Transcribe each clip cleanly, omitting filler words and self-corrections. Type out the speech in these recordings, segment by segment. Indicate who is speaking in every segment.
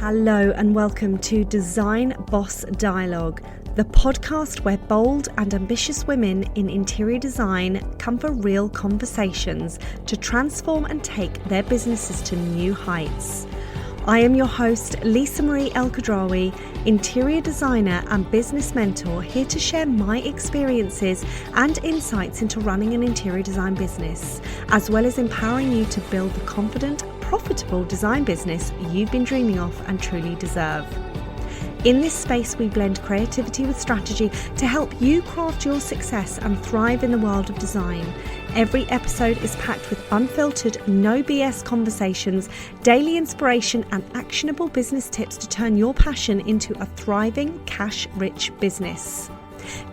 Speaker 1: Hello and welcome to Design Boss Dialogue, the podcast where bold and ambitious women in interior design come for real conversations to transform and take their businesses to new heights. I am your host, Lisa Marie El-Khadraoui, interior designer and business mentor, here to share my experiences and insights into running an interior design business, as well as empowering you to build the confident, profitable design business you've been dreaming of and truly deserve. In this space, we blend creativity with strategy to help you craft your success and thrive in the world of design. Every episode is packed with unfiltered, no BS conversations, daily inspiration, and actionable business tips to turn your passion into a thriving, cash-rich business.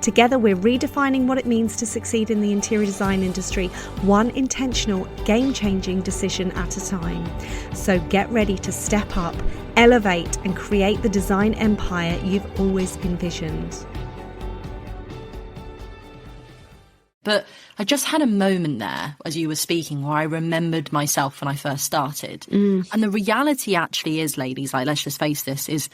Speaker 1: Together, we're redefining what it means to succeed in the interior design industry, one intentional, game-changing decision at a time. So get ready to step up, elevate, and create the design empire you've always envisioned.
Speaker 2: But I just had a moment there as you were speaking where I remembered myself when I first started. And the reality actually is, ladies, like, let's just face this, is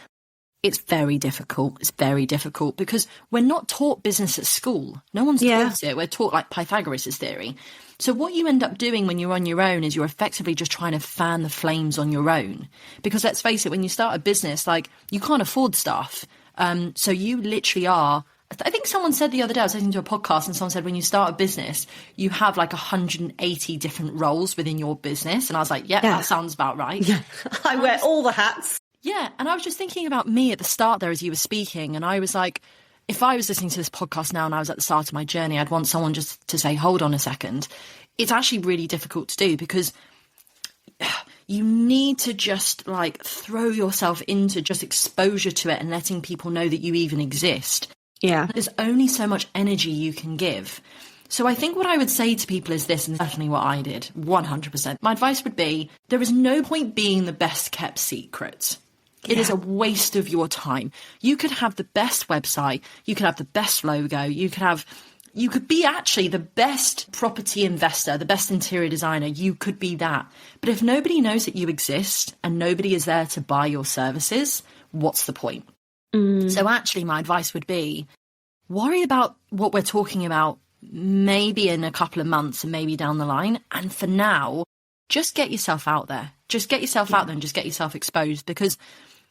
Speaker 2: it's very difficult. It's very difficult because we're not taught business at school. No one's taught it. We're taught like Pythagoras' theory. So what you end up doing when you're on your own is you're effectively just trying to fan the flames on your own. Because let's face it, when you start a business, like, you can't afford staff. So you literally are. I think someone said the other day, I was listening to a podcast and someone said when you start a business, you have like 180 different roles within your business. And I was like, yeah. That sounds about right.
Speaker 1: Yeah. I wear all the hats.
Speaker 2: Yeah. And I was just thinking about me at the start there as you were speaking. And I was like, if I was listening to this podcast now and I was at the start of my journey, I'd want someone just to say, hold on a second. It's actually really difficult to do because you need to just like throw yourself into just exposure to it and letting people know that you even exist.
Speaker 1: Yeah.
Speaker 2: There's only so much energy you can give. So I think what I would say to people is this, and definitely what I did, 100%. My advice would be, there is no point being the best kept secret. It is a waste of your time. You could have the best website, you could have the best logo, you could be actually the best property investor, the best interior designer, you could be that. But if nobody knows that you exist and nobody is there to buy your services, what's the point? So actually my advice would be, worry about what we're talking about maybe in a couple of months and maybe down the line. And for now, just get yourself out there. Just get yourself out there and just get yourself exposed, because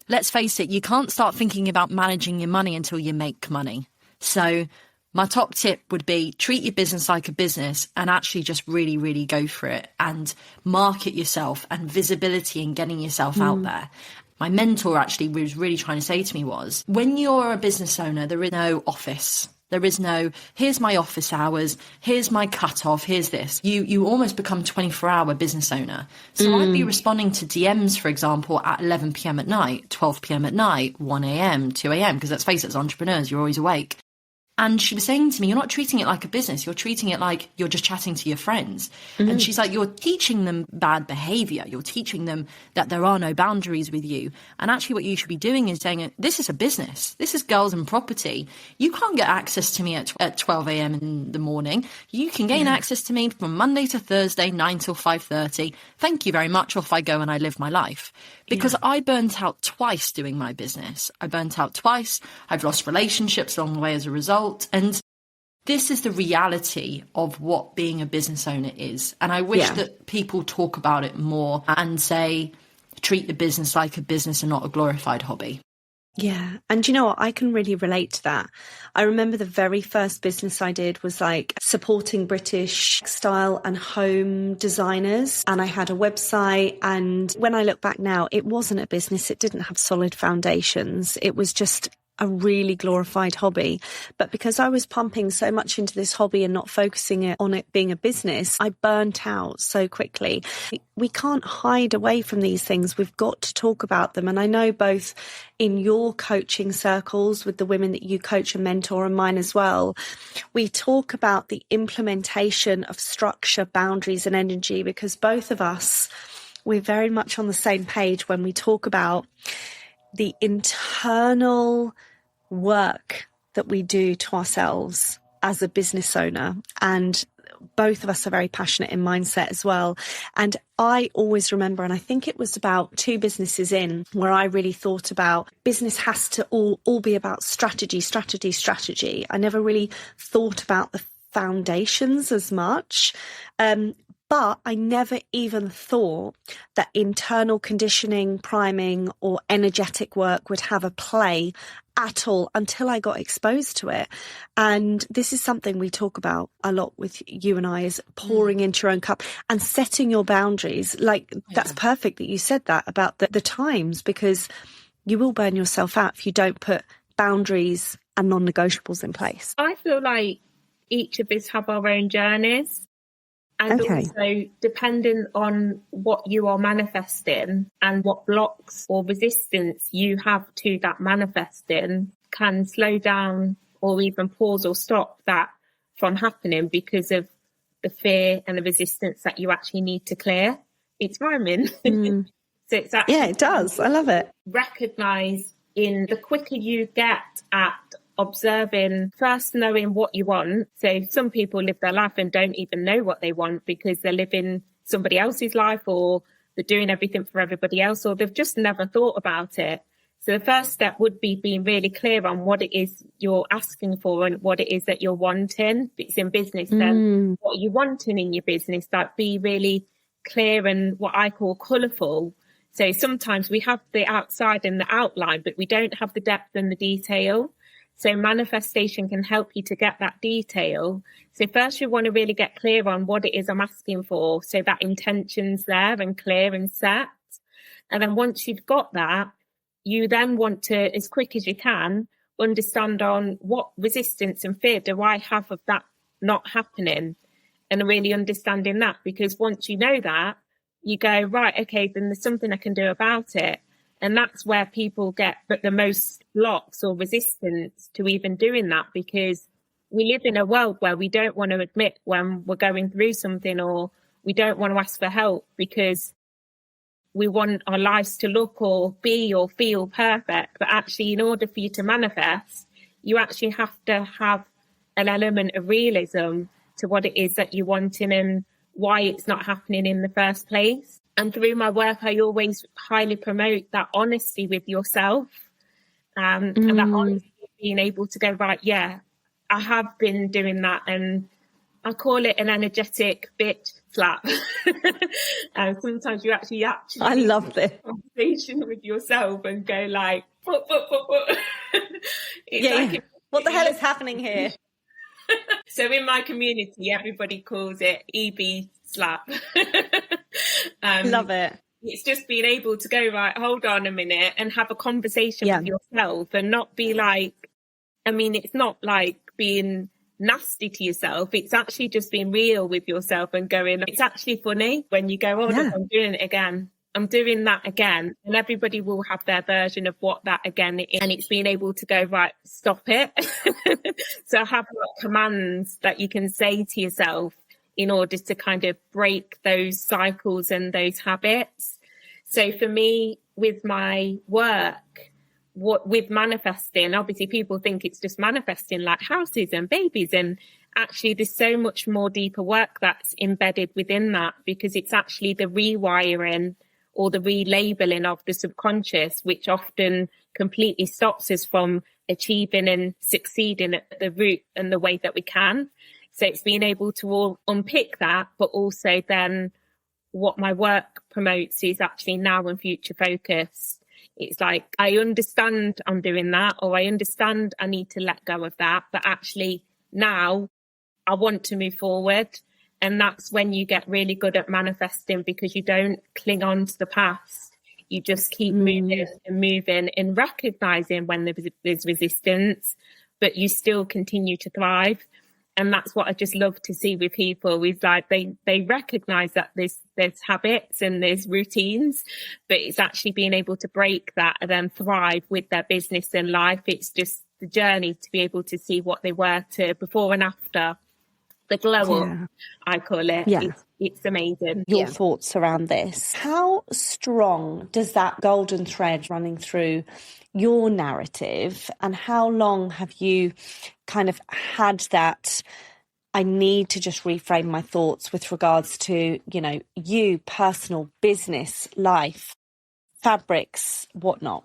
Speaker 2: let's face it, you can't start thinking about managing your money until you make money. So my top tip would be, treat your business like a business and actually just really, really go for it and market yourself, and visibility and getting yourself out there. My mentor actually was really trying to say to me was, when you're a business owner, there is no office. There is no, here's my office hours, here's my cutoff, here's this. You almost become 24-hour business owner. So I'd be responding to DMs, for example, at 11 p.m. at night, 12 p.m. at night, 1 a.m., 2 a.m., because let's face it, as entrepreneurs, you're always awake. And she was saying to me, you're not treating it like a business. You're treating it like you're just chatting to your friends. And she's like, you're teaching them bad behavior. You're teaching them that there are no boundaries with you. And actually what you should be doing is saying, this is a business. This is Girls and Property. You can't get access to me at 12 a.m. in the morning. You can gain access to me from Monday to Thursday, 9 till 5:30. Thank you very much. Off I go and I live my life. Because I burnt out twice doing my business. I burnt out twice. I've lost relationships along the way as a result. And this is the reality of what being a business owner is. And I wish that people talk about it more and say, treat the business like a business and not a glorified hobby.
Speaker 1: Yeah. And you know what? I can really relate to that. I remember the very first business I did was like supporting British style and home designers. And I had a website. And when I look back now, it wasn't a business. It didn't have solid foundations. It was just a really glorified hobby. But because I was pumping so much into this hobby and not focusing on it being a business, I burnt out so quickly. We can't hide away from these things. We've got to talk about them. And I know both in your coaching circles with the women that you coach and mentor, and mine as well, we talk about the implementation of structure, boundaries and energy, because both of us, we're very much on the same page when we talk about the internal work that we do to ourselves as a business owner. And both of us are very passionate in mindset as well. And I always remember, and I think it was about 2 businesses in, where I really thought about business has to all be about strategy. I never really thought about the foundations as much. But I never even thought that internal conditioning, priming, or energetic work would have a play at all until I got exposed to it. And this is something we talk about a lot with you and I, is pouring into your own cup and setting your boundaries. That's perfect that you said that about the times, because you will burn yourself out if you don't put boundaries and non-negotiables in place.
Speaker 3: I feel like each of us have our own journeys. And also, depending on what you are manifesting and what blocks or resistance you have to that manifesting, can slow down or even pause or stop that from happening because of the fear and the resistance that you actually need to clear. It's rhyming. So it's actually,
Speaker 1: it does. I love it.
Speaker 3: Recognise in the quicker you get at observing, first knowing what you want. So some people live their life and don't even know what they want because they're living somebody else's life, or they're doing everything for everybody else, or they've just never thought about it. So the first step would be being really clear on what it is you're asking for and what it is that you're wanting. If it's in business, then what are you wanting in your business? Like, be really clear and what I call colourful. So sometimes we have the outside and the outline, but we don't have the depth and the detail. So manifestation can help you to get that detail. So first you want to really get clear on what it is I'm asking for, so that intention's there and clear and set. And then once you've got that, you then want to, as quick as you can, understand on what resistance and fear do I have of that not happening, and really understanding that. Because once you know that, you go, right, okay, then there's something I can do about it. And that's where people get the most blocks or resistance to even doing that, because we live in a world where we don't want to admit when we're going through something, or we don't want to ask for help because we want our lives to look or be or feel perfect. But actually, in order for you to manifest, you actually have to have an element of realism to what it is that you're wanting and why it's not happening in the first place. And through my work, I always highly promote that honesty with yourself, and that honesty of being able to go, right, yeah, I have been doing that. And I call it an energetic bitch slap. And sometimes you actually
Speaker 1: I love this
Speaker 3: conversation with yourself and go like, what?
Speaker 1: What the hell is happening here?
Speaker 3: So in my community, everybody calls it EB slap.
Speaker 1: Love it.
Speaker 3: It's just being able to go, right, hold on a minute, and have a conversation with yourself, and not be like, I mean, it's not like being nasty to yourself. It's actually just being real with yourself and going, it's actually funny when you go, I'm doing it again. I'm doing that again. And everybody will have their version of what that again is. And it's being able to go, right, stop it. So have commands that you can say to yourself in order to kind of break those cycles and those habits. So for me, with my work, with manifesting, obviously people think it's just manifesting like houses and babies, and actually there's so much more deeper work that's embedded within that, because it's actually the rewiring or the relabeling of the subconscious, which often completely stops us from achieving and succeeding at the root and the way that we can. So it's being able to all unpick that, but also then what my work promotes is actually now and future focused. It's like, I understand I'm doing that, or I understand I need to let go of that, but actually now I want to move forward. And that's when you get really good at manifesting, because you don't cling on to the past. You just keep moving and moving and recognizing when there's resistance, but you still continue to thrive. And that's what I just love to see with people, is like they recognize that there's habits and there's routines, but it's actually being able to break that and then thrive with their business and life. It's just the journey to be able to see what they were to before and after. The glow up, I call it.
Speaker 1: Yeah.
Speaker 3: It's amazing.
Speaker 1: Your thoughts around this. How strong does that golden thread running through your narrative, and how long have you kind of had that I need to just reframe my thoughts with regards to, you, personal, business, life, fabrics, whatnot?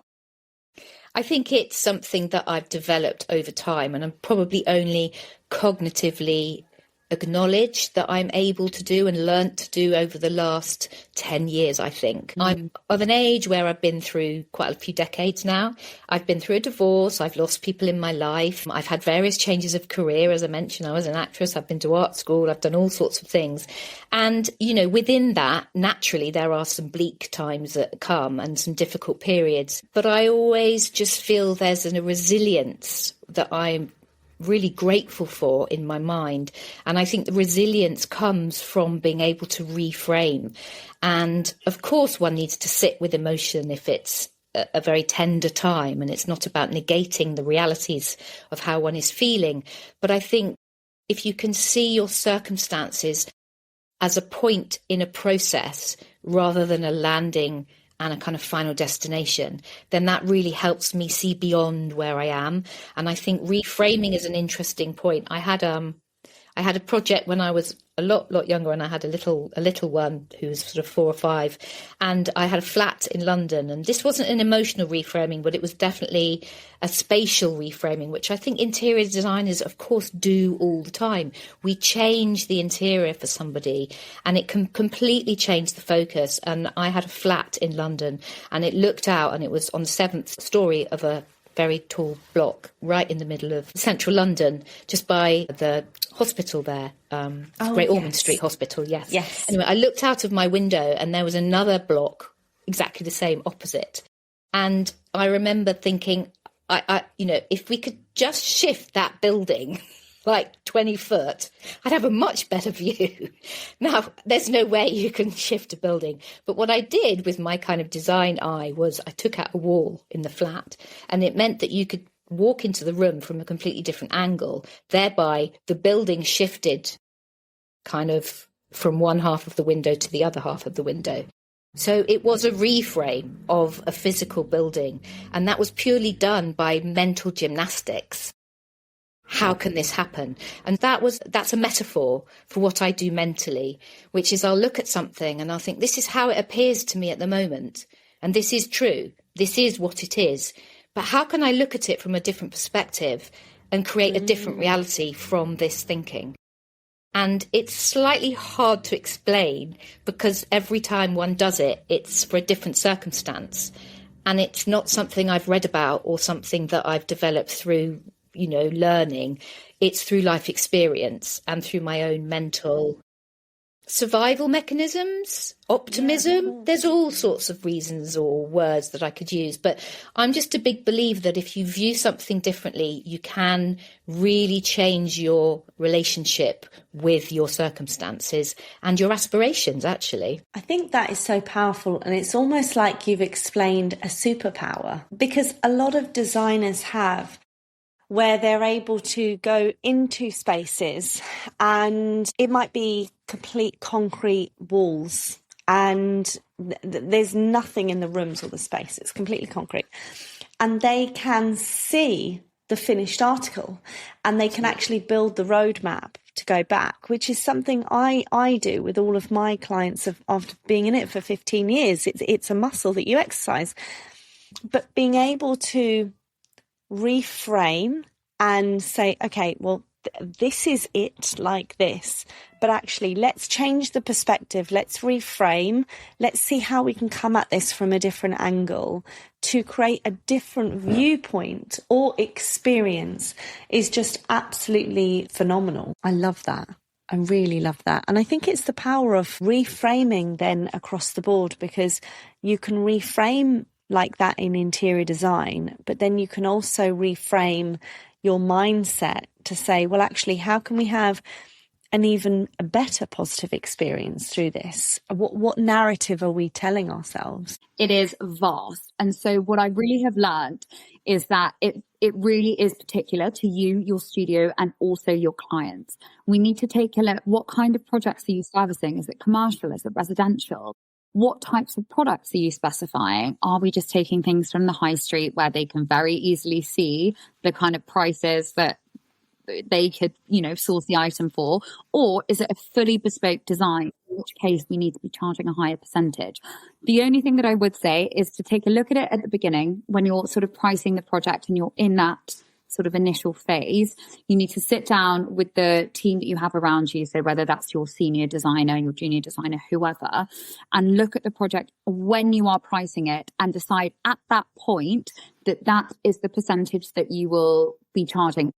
Speaker 4: I think it's something that I've developed over time, and I'm probably only cognitively acknowledged that I'm able to do and learnt to do over the last 10 years, I think. I'm of an age where I've been through quite a few decades now. I've been through a divorce. I've lost people in my life. I've had various changes of career. As I mentioned, I was an actress. I've been to art school. I've done all sorts of things. And, within that, naturally, there are some bleak times that come and some difficult periods. But I always just feel there's a resilience that I'm really grateful for in my mind. And I think the resilience comes from being able to reframe. And of course, one needs to sit with emotion if it's a very tender time, and it's not about negating the realities of how one is feeling. But I think if you can see your circumstances as a point in a process rather than a landing and a kind of final destination, then that really helps me see beyond where I am. And I think reframing is an interesting point. I had a project when I was a lot younger, and I had a little one who was sort of 4 or 5, and I had a flat in London. And this wasn't an emotional reframing, but it was definitely a spatial reframing, which I think interior designers, of course, do all the time. We change the interior for somebody, and it can completely change the focus. And I had a flat in London, and it looked out, and it was on the 7th story of a very tall block right in the middle of central London, just by the hospital there, Great Ormond Street Hospital. Yes. Anyway, I looked out of my window and there was another block exactly the same opposite. And I remember thinking, if we could just shift that building like 20 foot, I'd have a much better view. Now, there's no way you can shift a building. But what I did with my kind of design eye was I took out a wall in the flat, and it meant that you could walk into the room from a completely different angle. Thereby, the building shifted kind of from one half of the window to the other half of the window. So it was a reframe of a physical building, and that was purely done by mental gymnastics. How can this happen? And that's a metaphor for what I do mentally, which is I'll look at something and I'll think, this is how it appears to me at the moment. And this is true. This is what it is. But how can I look at it from a different perspective and create a different reality from this thinking? And it's slightly hard to explain because every time one does it, it's for a different circumstance. And it's not something I've read about or something that I've developed through learning. It's through life experience and through my own mental survival mechanisms, optimism. Yeah. There's all sorts of reasons or words that I could use, but I'm just a big believer that if you view something differently, you can really change your relationship with your circumstances and your aspirations, actually.
Speaker 1: I think that is so powerful, and it's almost like you've explained a superpower, because a lot of designers have, where they're able to go into spaces and it might be complete concrete walls and there's nothing in the rooms or the space. It's completely concrete. And they can see the finished article and they can actually build the roadmap to go back, which is something I do with all of my clients after being in it for 15 years. It's a muscle that you exercise. But being able to reframe and say, okay, well, this is it like this, but actually let's change the perspective, let's reframe, let's see how we can come at this from a different angle to create a different viewpoint or experience is just absolutely phenomenal. I love that. I really love that. And I think it's the power of reframing then across the board, because you can reframe like that in interior design, but then you can also reframe your mindset to say, well, actually, how can we have an even better positive experience through this? What narrative are we telling ourselves?
Speaker 5: It is vast. And so what I really have learned is that it really is particular to you, your studio, and also your clients. We need to take a look, what kind of projects are you servicing? Is it commercial? Is it residential? What types of products are you specifying? Are we just taking things from the high street where they can very easily see the kind of prices that they could, source the item for? Or is it a fully bespoke design, in which case we need to be charging a higher percentage? The only thing that I would say is to take a look at it at the beginning when you're sort of pricing the project and you're in that sort of initial phase. You need to sit down with the team that you have around you, so whether that's your senior designer, your junior designer, whoever, and look at the project when you are pricing it and decide at that point that that is the percentage that you will be charging.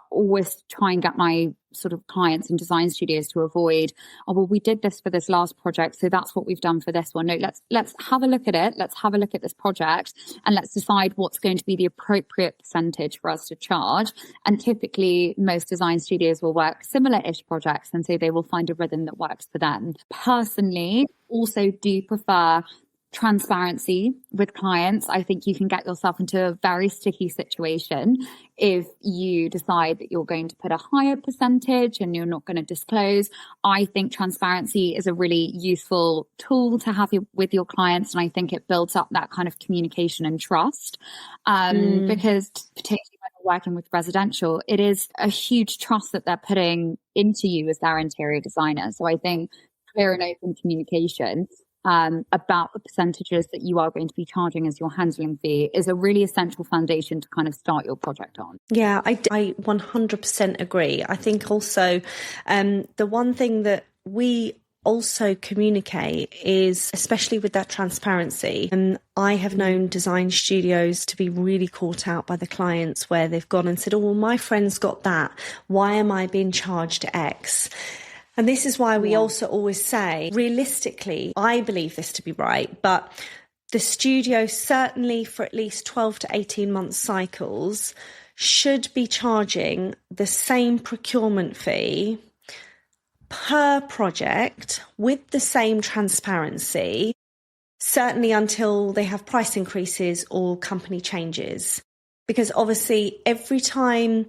Speaker 5: Always try and get my sort of clients and design studios to avoid, oh, well, we did this for this last project, so that's what we've done for this one. No, let's have a look at it. Let's have a look at this project and let's decide what's going to be the appropriate percentage for us to charge. And typically most design studios will work similar-ish projects, and so they will find a rhythm that works for them. Personally, also do prefer transparency with clients. I think you can get yourself into a very sticky situation if you decide that you're going to put a higher percentage and you're not going to disclose. I think transparency is a really useful tool to have with your clients, and I think it builds up that kind of communication and trust, because particularly when you're working with residential, it is a huge trust that they're putting into you as their interior designer. So I think clear and open communication about the percentages that you are going to be charging as your handling fee is a really essential foundation to kind of start your project on.
Speaker 1: Yeah, I 100% agree. I think also the one thing that we also communicate is, especially with that transparency, and I have known design studios to be really caught out by the clients where they've gone and said, oh, well, my friend's got that. Why am I being charged X? And this is why we also always say, realistically, I believe this to be right, but the studio, certainly for at least 12 to 18 month cycles, should be charging the same procurement fee per project with the same transparency, certainly until they have price increases or company changes. Because obviously every time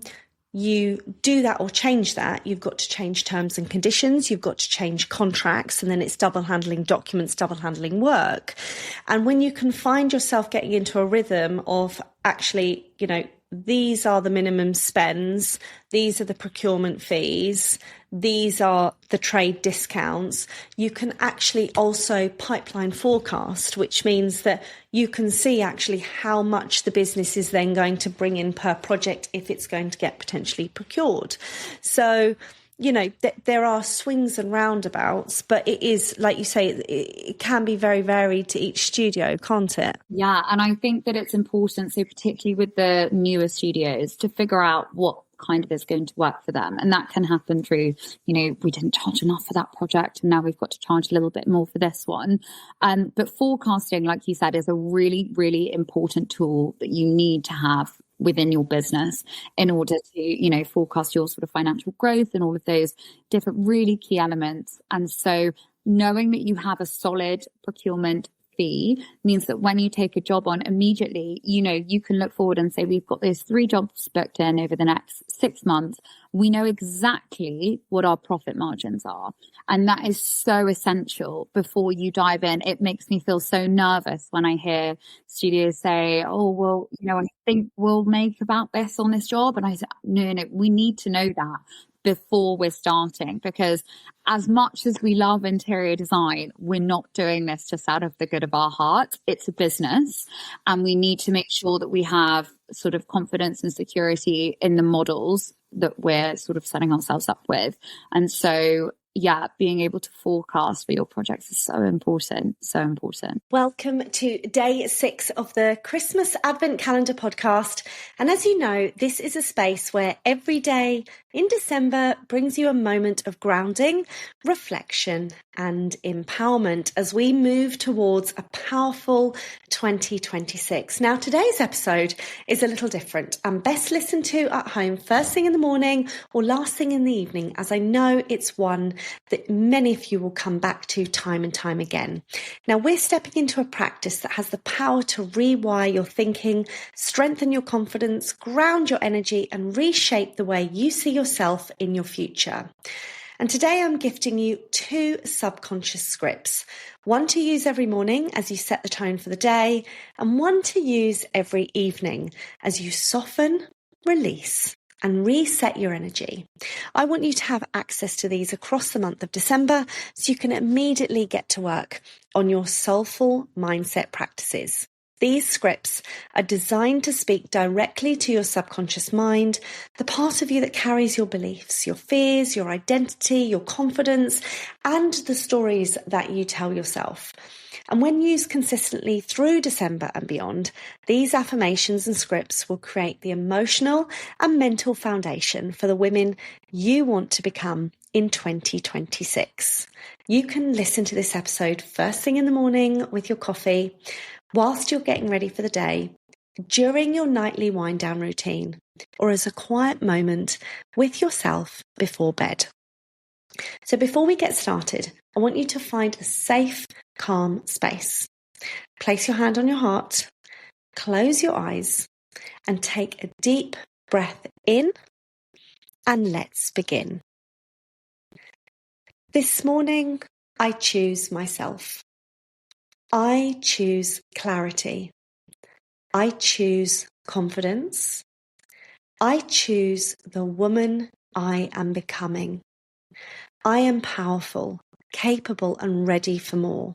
Speaker 1: you do that or change that, you've got to change terms and conditions, you've got to change contracts, and then it's double handling documents, double handling work. And when you can find yourself getting into a rhythm of actually, these are the minimum spends, these are the procurement fees, these are the trade discounts, you can actually also pipeline forecast, which means that you can see actually how much the business is then going to bring in per project if it's going to get potentially procured. So, there are swings and roundabouts, but it is, like you say, it can be very varied to each studio, can't it?
Speaker 5: Yeah, and I think that it's important, so particularly with the newer studios, to figure out what kind of is going to work for them. And that can happen through, we didn't charge enough for that project and now we've got to charge a little bit more for this one. But forecasting, like you said, is a really, really important tool that you need to have within your business in order to, forecast your sort of financial growth and all of those different really key elements. And so knowing that you have a solid procurement fee means that when you take a job on immediately, you can look forward and say, we've got those 3 jobs booked in over the next 6 months. We know exactly what our profit margins are. And that is so essential before you dive in. It makes me feel so nervous when I hear studios say, oh, well, I think we'll make about this on this job. And I say, no, we need to know that before we're starting, because as much as we love interior design, we're not doing this just out of the good of our heart. It's a business, and we need to make sure that we have sort of confidence and security in the models that we're sort of setting ourselves up with. And so, yeah, being able to forecast for your projects is so important, so important.
Speaker 1: Welcome to day 6 of the Christmas Advent Calendar podcast. And as you know, this is a space where every day in December brings you a moment of grounding, reflection, and empowerment as we move towards a powerful 2026. Now, today's episode is a little different and best listened to at home first thing in the morning or last thing in the evening, as I know it's one that many of you will come back to time and time again. Now, we're stepping into a practice that has the power to rewire your thinking, strengthen your confidence, ground your energy, and reshape the way you see yourself in your future. And today I'm gifting you 2 subconscious scripts, one to use every morning as you set the tone for the day, and one to use every evening as you soften, release, and reset your energy. I want you to have access to these across the month of December so you can immediately get to work on your soulful mindset practices. These scripts are designed to speak directly to your subconscious mind, the part of you that carries your beliefs, your fears, your identity, your confidence, and the stories that you tell yourself. And when used consistently through December and beyond, these affirmations and scripts will create the emotional and mental foundation for the women you want to become in 2026. You can listen to this episode first thing in the morning with your coffee, whilst you're getting ready for the day, during your nightly wind down routine, or as a quiet moment with yourself before bed. So before we get started, I want you to find a safe, calm space. Place your hand on your heart, close your eyes, and take a deep breath in, and let's begin. This morning, I choose myself. I choose clarity. I choose confidence. I choose the woman I am becoming. I am powerful, capable, and ready for more.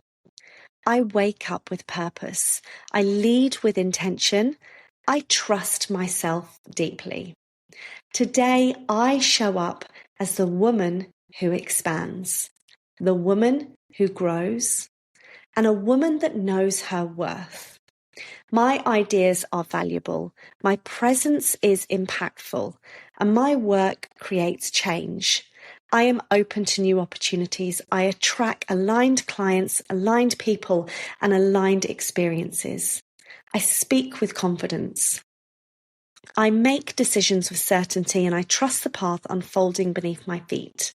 Speaker 1: I wake up with purpose. I lead with intention. I trust myself deeply. Today, I show up as the woman who expands, the woman who grows, and a woman that knows her worth. My ideas are valuable, my presence is impactful, and my work creates change. I am open to new opportunities. I attract aligned clients, aligned people, and aligned experiences. I speak with confidence. I make decisions with certainty, and I trust the path unfolding beneath my feet.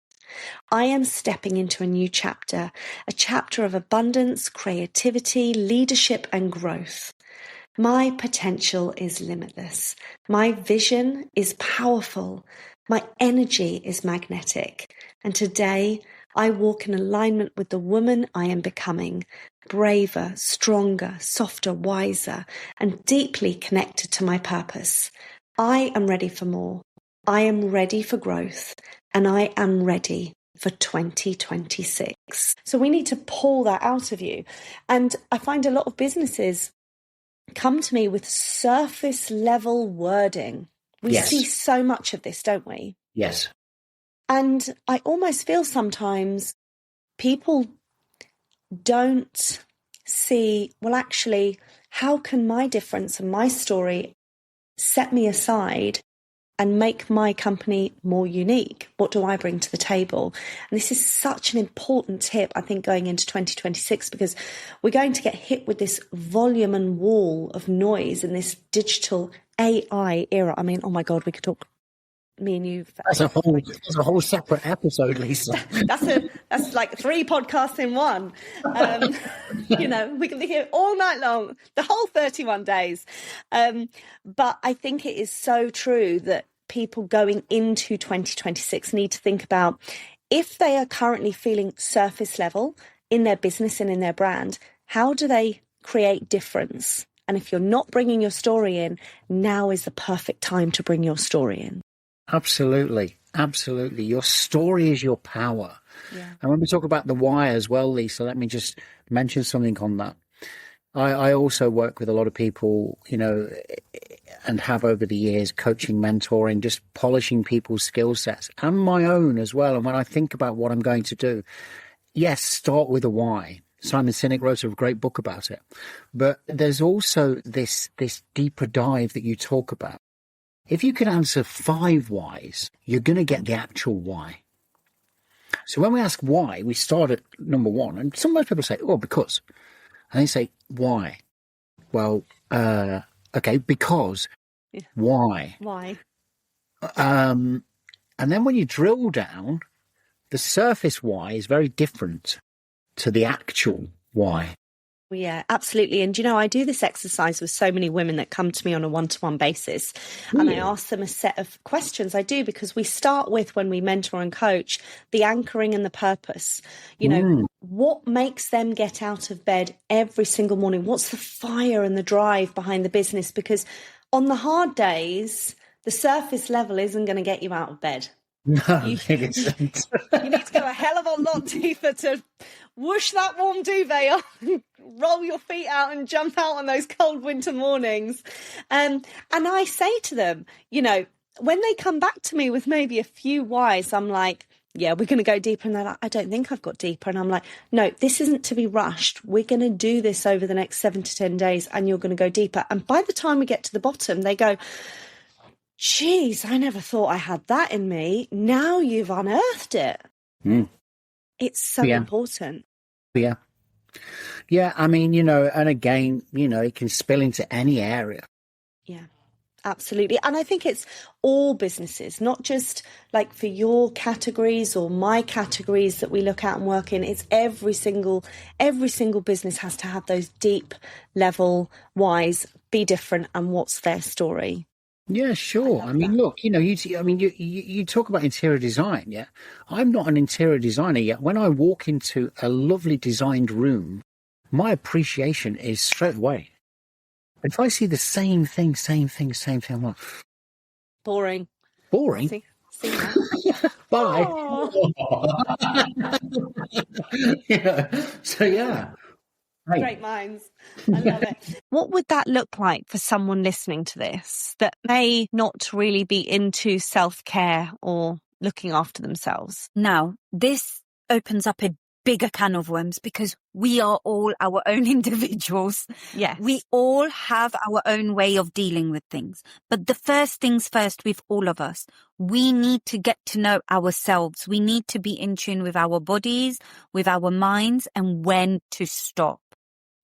Speaker 1: I am stepping into a new chapter, a chapter of abundance, creativity, leadership, and growth. My potential is limitless. My vision is powerful. My energy is magnetic. And today, I walk in alignment with the woman I am becoming, braver, stronger, softer, wiser, and deeply connected to my purpose. I am ready for more. I am ready for growth, and I am ready for 2026. So we need to pull that out of you. And I find a lot of businesses come to me with surface level wording. We see so much of this, don't we?
Speaker 6: Yes.
Speaker 1: And I almost feel sometimes people don't see, well, actually, how can my difference and my story set me aside and make my company more unique? What do I bring to the table? And this is such an important tip, I think, going into 2026, because we're going to get hit with this volume and wall of noise in this digital AI era. I mean, oh my God, we could talk, me and you.
Speaker 6: That's a whole separate episode, Lisa.
Speaker 1: That's like 3 podcasts in one. We can be here all night long, the whole 31 days. But I think it is so true that people going into 2026 need to think about, if they are currently feeling surface level in their business and in their brand, how do they create difference? And if you're not bringing your story in, now is the perfect time to bring your story in.
Speaker 6: Absolutely. Absolutely. Your story is your power.
Speaker 1: Yeah.
Speaker 6: And when we talk about the why as well, Lisa, let me just mention something on that. I also work with a lot of people, and have over the years, coaching, mentoring, just polishing people's skill sets and my own as well. And when I think about what I'm going to do, yes, start with a why. Simon Sinek wrote a great book about it. But there's also this deeper dive that you talk about. If you can answer 5 whys, you're going to get the actual why. So when we ask why, we start at number 1. And sometimes people say, oh, because. And they say, why? Well, okay, because.
Speaker 1: Yeah.
Speaker 6: Why?
Speaker 1: Why?
Speaker 6: And then when you drill down, the surface why is very different to the actual why.
Speaker 1: Yeah, absolutely. And, I do this exercise with so many women that come to me on a one-to-one basis. And I ask them a set of questions. I do, because we start with, when we mentor and coach, the anchoring and the purpose. What makes them get out of bed every single morning? What's the fire and the drive behind the business? Because on the hard days, the surface level isn't going to get you out of bed.
Speaker 6: No, it isn't.
Speaker 1: You need to go a hell of a lot deeper to whoosh that warm duvet on, roll your feet out and jump out on those cold winter mornings. And I say to them, you know, when they come back to me with maybe a few whys, I'm like, yeah, we're going to go deeper. And they're like, I don't think I've got deeper. And I'm like, no, this isn't to be rushed. We're going to do this over the next 7 to 10 days and you're going to go deeper. And by the time we get to the bottom, they go, geez, I never thought I had that in me. Now you've unearthed it.
Speaker 6: Mm.
Speaker 1: It's so important.
Speaker 6: Yeah. Yeah, I mean, you know, and again, you know, it can spill into any area.
Speaker 1: Yeah, absolutely. And I think it's all businesses, not just like for your categories or my categories that we look at and work in. It's every single business has to have those deep level whys, be different, and what's their story.
Speaker 6: Yeah, sure. I mean, look, you know, you talk about interior design, yeah? I'm not an interior designer yet. When I walk into a lovely designed room, my appreciation is straight away. If I see the same thing, I'm like,
Speaker 1: Boring.
Speaker 6: boring?
Speaker 1: See that?
Speaker 6: Bye.
Speaker 1: Oh.
Speaker 6: You know, so, yeah. Hey.
Speaker 1: Great minds. I love it. What would that look like for someone listening to this that may not really be into self-care or looking after themselves?
Speaker 7: Now, this opens up a bigger can of worms because we are all our own individuals.
Speaker 1: Yes.
Speaker 7: We all have our own way of dealing with things. But the first things first with all of us, we need to get to know ourselves. We need to be in tune with our bodies, with our minds, and when to stop.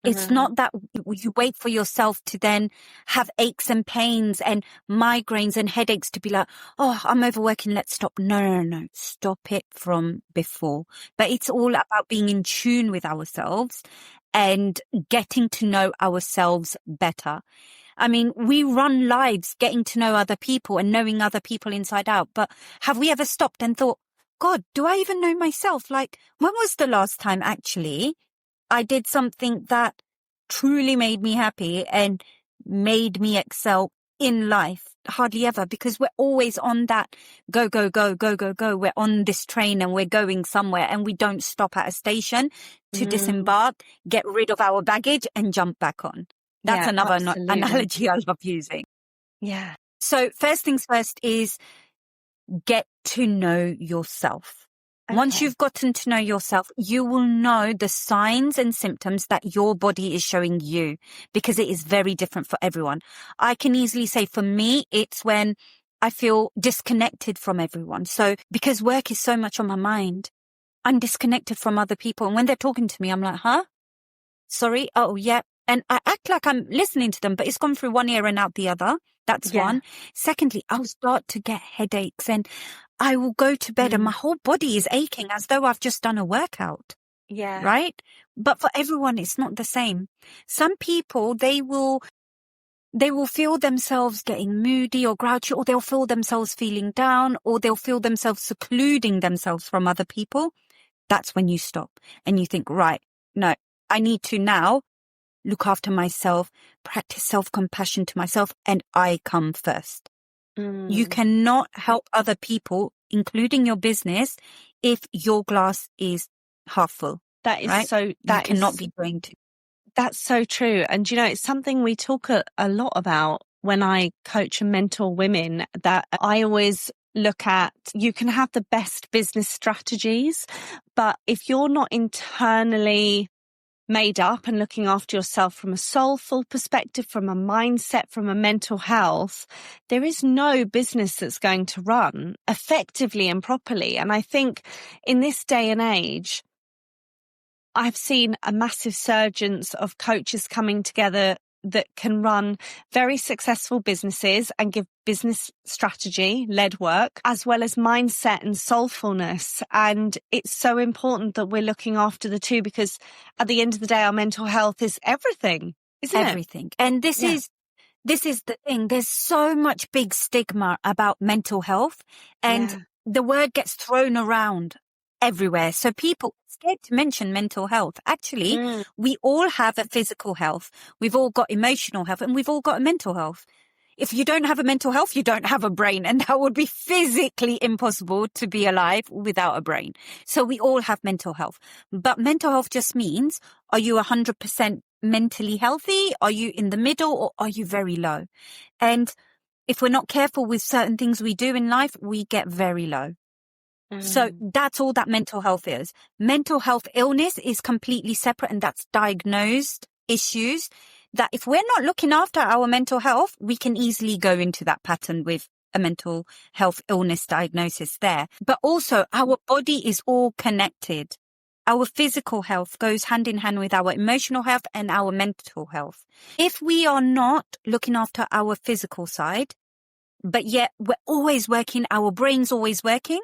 Speaker 7: It's not that you wait for yourself to then have aches and pains and migraines and headaches to be like, oh, I'm overworking, let's stop. No. Stop it from before. But it's all about being in tune with ourselves and getting to know ourselves better. I mean, we run lives getting to know other people and knowing other people inside out. But have we ever stopped and thought, God, do I even know myself? Like, when was the last time actually I did something that truly made me happy and made me excel in life? Hardly ever, because we're always on that go. We're on this train and we're going somewhere and we don't stop at a station to disembark, get rid of our baggage and jump back on. That's another analogy I love using.
Speaker 1: Yeah.
Speaker 7: So first things first is get to know yourself.
Speaker 1: Okay.
Speaker 7: Once you've gotten to know yourself, you will know the signs and symptoms that your body is showing you, because it is very different for everyone. I can easily say for me, it's when I feel disconnected from everyone. So because work is so much on my mind, I'm disconnected from other people. And when they're talking to me, I'm like, huh? Sorry? Oh, yeah. And I act like I'm listening to them, but it's gone through one ear and out the other. That's one. Secondly, I'll start to get headaches and I will go to bed and my whole body is aching as though I've just done a workout.
Speaker 1: Yeah.
Speaker 7: Right? But for everyone, it's not the same. Some people, they will feel themselves getting moody or grouchy, or they'll feel themselves feeling down, or they'll feel themselves secluding themselves from other people. That's when you stop and you think, right, no, I need to now look after myself, practice self-compassion to myself, and I come first. You cannot help other people, including your business, if your glass is half full.
Speaker 1: That is
Speaker 7: right?
Speaker 1: so. That
Speaker 7: you cannot be going to.
Speaker 1: That's so true. And, you know, it's something we talk a lot about when I coach and mentor women, that I always look at. You can have the best business strategies, but if you're not internally made up and looking after yourself from a soulful perspective, from a mindset, from a mental health, there is no business that's going to run effectively and properly. And I think in this day and age, I've seen a massive surgence of coaches coming together that can run very successful businesses and give business strategy led work, as well as mindset and soulfulness. And it's so important that we're looking after the two, because at the end of the day, our mental health is everything, isn't it?
Speaker 7: Everything. And this is the thing. There's so much big stigma about mental health, and the word gets thrown around everywhere. So people are scared to mention mental health. Actually, we all have a physical health. We've all got emotional health, and we've all got a mental health. if you don't have a mental health, you don't have a brain. And that would be physically impossible to be alive without a brain. So we all have mental health. But mental health just means, are you 100% mentally healthy? Are you in the middle, or are you very low? And if we're not careful with certain things we do in life, we get very low. So that's all that mental health is. Mental health illness is completely separate, and that's diagnosed issues that if we're not looking after our mental health, we can easily go into that pattern with a mental health illness diagnosis there. But also our body is all connected. Our physical health goes hand in hand with our emotional health and our mental health. If we are not looking after our physical side, but yet we're always working, our brain's always working,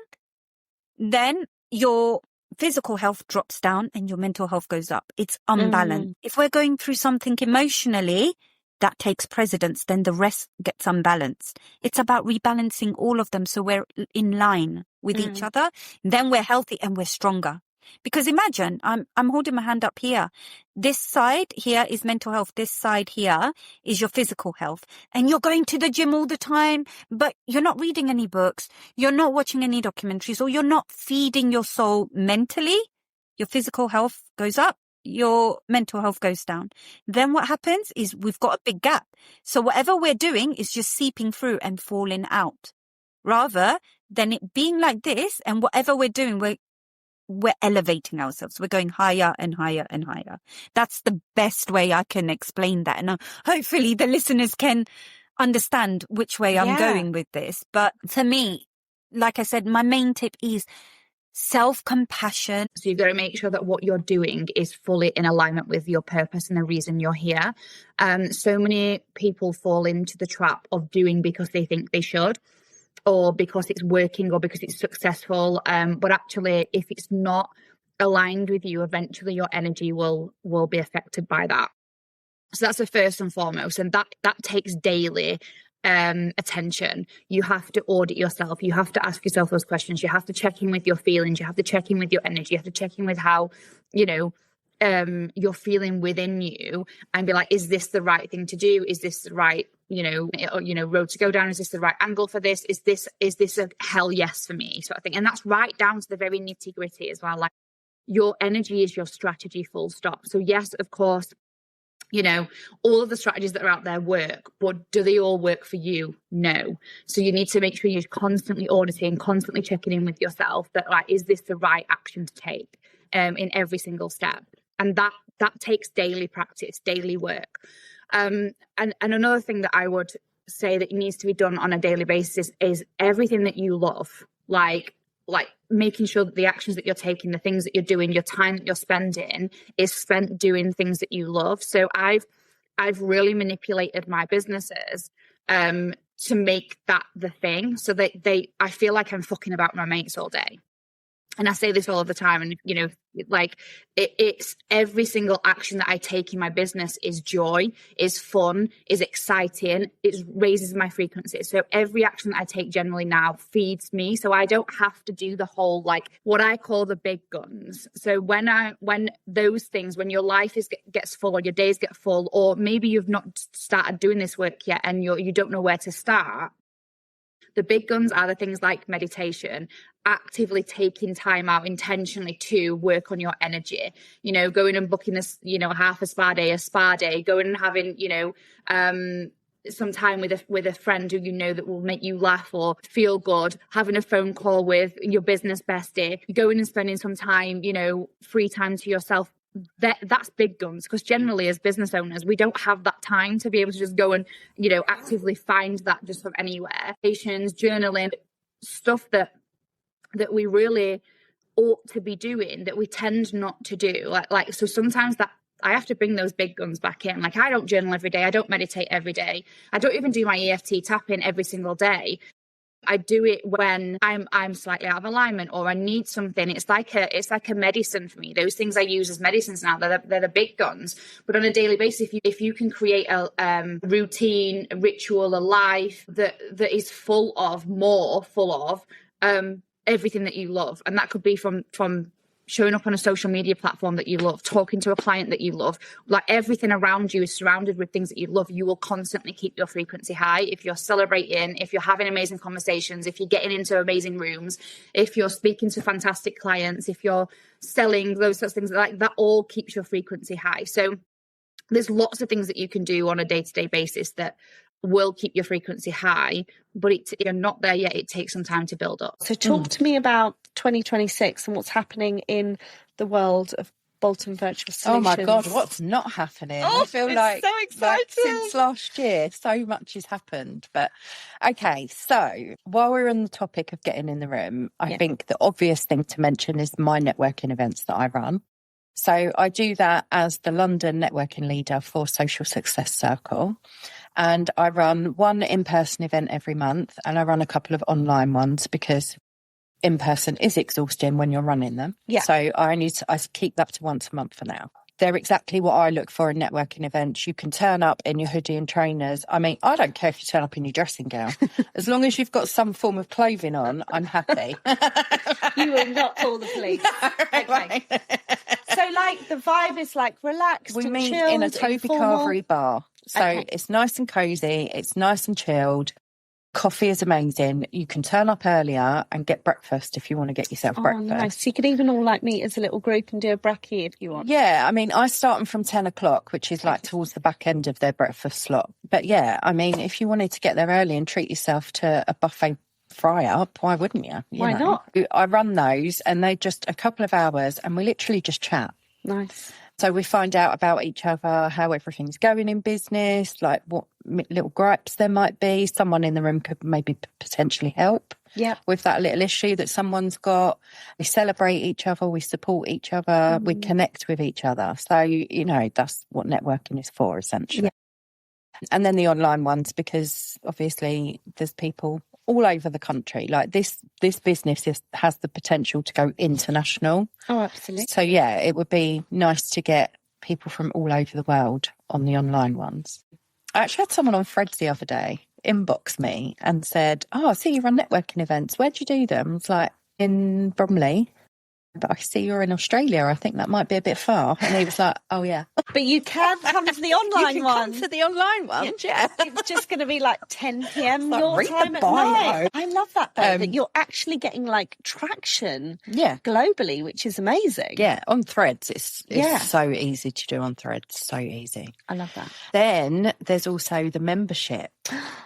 Speaker 7: then your physical health drops down and your mental health goes up. It's unbalanced. If we're going through something emotionally that takes precedence, then the rest gets unbalanced. It's about rebalancing all of them so we're in line with each other. Then we're healthy and we're stronger. Because imagine, I'm holding my hand up here. This side here is mental health. This side here is your physical health. And you're going to the gym all the time, but you're not reading any books. You're not watching any documentaries, or you're not feeding your soul mentally. Your physical health goes up. Your mental health goes down. Then what happens is we've got a big gap. So whatever we're doing is just seeping through and falling out. Rather than it being like this, and whatever we're doing, we're elevating ourselves. We're going higher and higher and higher. That's the best way I can explain that. And hopefully the listeners can understand which way I'm going with this. But for me, like I said, my main tip is self-compassion.
Speaker 8: So you've got to make sure that what you're doing is fully in alignment with your purpose and the reason you're here. So many people fall into the trap of doing because they think they should, or because it's working, or because it's successful. But actually, if it's not aligned with you, eventually your energy will be affected by that. So that's the first and foremost. And that takes daily attention. You have to audit yourself. You have to ask yourself those questions. You have to check in with your feelings. You have to check in with your energy. You have to check in with how, you're feeling within you, and be like, is this the right thing to do? Is this the right, road to go down? Is this the right angle for this? Is this a hell yes for me? So I think, and that's right down to the very nitty gritty as well. Like, your energy is your strategy, full stop. So yes, of course, all of the strategies that are out there work, but do they all work for you? No. So you need to make sure you're constantly auditing, constantly checking in with yourself that, like, is this the right action to take in every single step? And that takes daily practice, daily work. And another thing that I would say that needs to be done on a daily basis is everything that you love, like making sure that the actions that you're taking, the things that you're doing, your time that you're spending is spent doing things that you love. So I've really manipulated my businesses to make that the thing, so that I feel like I'm fucking about my mates all day. And I say this all the time, and it's every single action that I take in my business is joy, is fun, is exciting. It raises my frequency. So every action that I take generally now feeds me. So I don't have to do the whole, what I call the big guns. So when those things, when your life gets full, or your days get full, or maybe you've not started doing this work yet and you don't know where to start. The big guns are the things like meditation, actively taking time out intentionally to work on your energy, going and booking this, half a spa day, going and having, some time with a friend who that will make you laugh or feel good, having a phone call with your business bestie, going and spending some time, free time to yourself. That's big guns, because generally as business owners, we don't have that time to be able to just go and actively find that just from anywhere. Patience, journaling, stuff that we really ought to be doing that we tend not to do. So sometimes that I have to bring those big guns back in. I don't journal every day. I don't meditate every day. I don't even do my EFT tapping every single day. I do it when I'm slightly out of alignment, or I need something. It's like a medicine for me. Those things I use as medicines now, they're the big guns. But on a daily basis, if you can create a routine, a ritual, a life that is full of everything that you love, and that could be from showing up on a social media platform that you love, talking to a client that you love, like everything around you is surrounded with things that you love, you will constantly keep your frequency high. If you're celebrating, if you're having amazing conversations, if you're getting into amazing rooms, if you're speaking to fantastic clients, if you're selling, those sorts of things, like that all keeps your frequency high. So there's lots of things that you can do on a day-to-day basis that will keep your frequency high, but you're not there yet. It takes some time to build up.
Speaker 1: So talk to me about 2026 and what's happening in the world of Bolton Virtual Solutions.
Speaker 9: Oh my God, what's not happening?
Speaker 1: Oh,
Speaker 9: I feel
Speaker 1: it's
Speaker 9: like,
Speaker 1: so exciting.
Speaker 9: since last year, so much has happened. But okay, so while we're on the topic of getting in the room, I think the obvious thing to mention is my networking events that I run. So I do that as the London networking leader for Social Success Circle. And I run one in-person event every month, and I run a couple of online ones because in-person is exhausting when you're running them.
Speaker 1: Yeah.
Speaker 9: So I keep that to once a month for now. They're exactly what I look for in networking events. You can turn up in your hoodie and trainers. I mean, I don't care if you turn up in your dressing gown. As long as you've got some form of clothing on, I'm happy.
Speaker 1: You will not call the police. Okay. So, like, the vibe is like relaxed
Speaker 9: We
Speaker 1: and
Speaker 9: meet
Speaker 1: chilled,
Speaker 9: in a Toby
Speaker 1: informal.
Speaker 9: Carvery bar. So it's nice and cosy. It's nice and chilled. Coffee is amazing. You can turn up earlier and get breakfast if you want to get yourself breakfast.
Speaker 1: Nice. You could even all like meet as a little group and do a brekkie if you want.
Speaker 9: Yeah, I mean, I start them from 10 o'clock, which is like towards the back end of their breakfast slot. But yeah, I mean, if you wanted to get there early and treat yourself to a buffet fry-up, why wouldn't you?
Speaker 1: Why not?
Speaker 9: I run those and they're just a couple of hours and we literally just chat.
Speaker 1: Nice.
Speaker 9: So we find out about each other, how everything's going in business, like what little gripes there might be. Someone in the room could maybe potentially help with that little issue that someone's got. We celebrate each other, we support each other, we connect with each other. So, you know, that's what networking is for, essentially. Yeah. And then the online ones, because obviously there's people all over the country. Like this business has the potential to go international.
Speaker 1: Oh, absolutely.
Speaker 9: So yeah, it would be nice to get people from all over the world on the online ones. I actually had someone on Threads the other day inbox me and said, "Oh, I see you run networking events. Where do you do them?" I was like, "In Bromley. But I see you're in Australia. I think that might be a bit far." And he was like, "Oh, yeah."
Speaker 1: But you can come to the online
Speaker 9: you can
Speaker 1: one.
Speaker 9: come to the online ones, yeah.
Speaker 1: It's just going to be like 10 p.m.
Speaker 9: Like,
Speaker 1: your
Speaker 9: read
Speaker 1: time
Speaker 9: the
Speaker 1: at
Speaker 9: bio.
Speaker 1: night. I love that, though, that you're actually getting like traction globally, which is amazing.
Speaker 9: Yeah, on Threads. It's so easy to do on Threads. So easy.
Speaker 1: I love that.
Speaker 9: Then there's also the membership.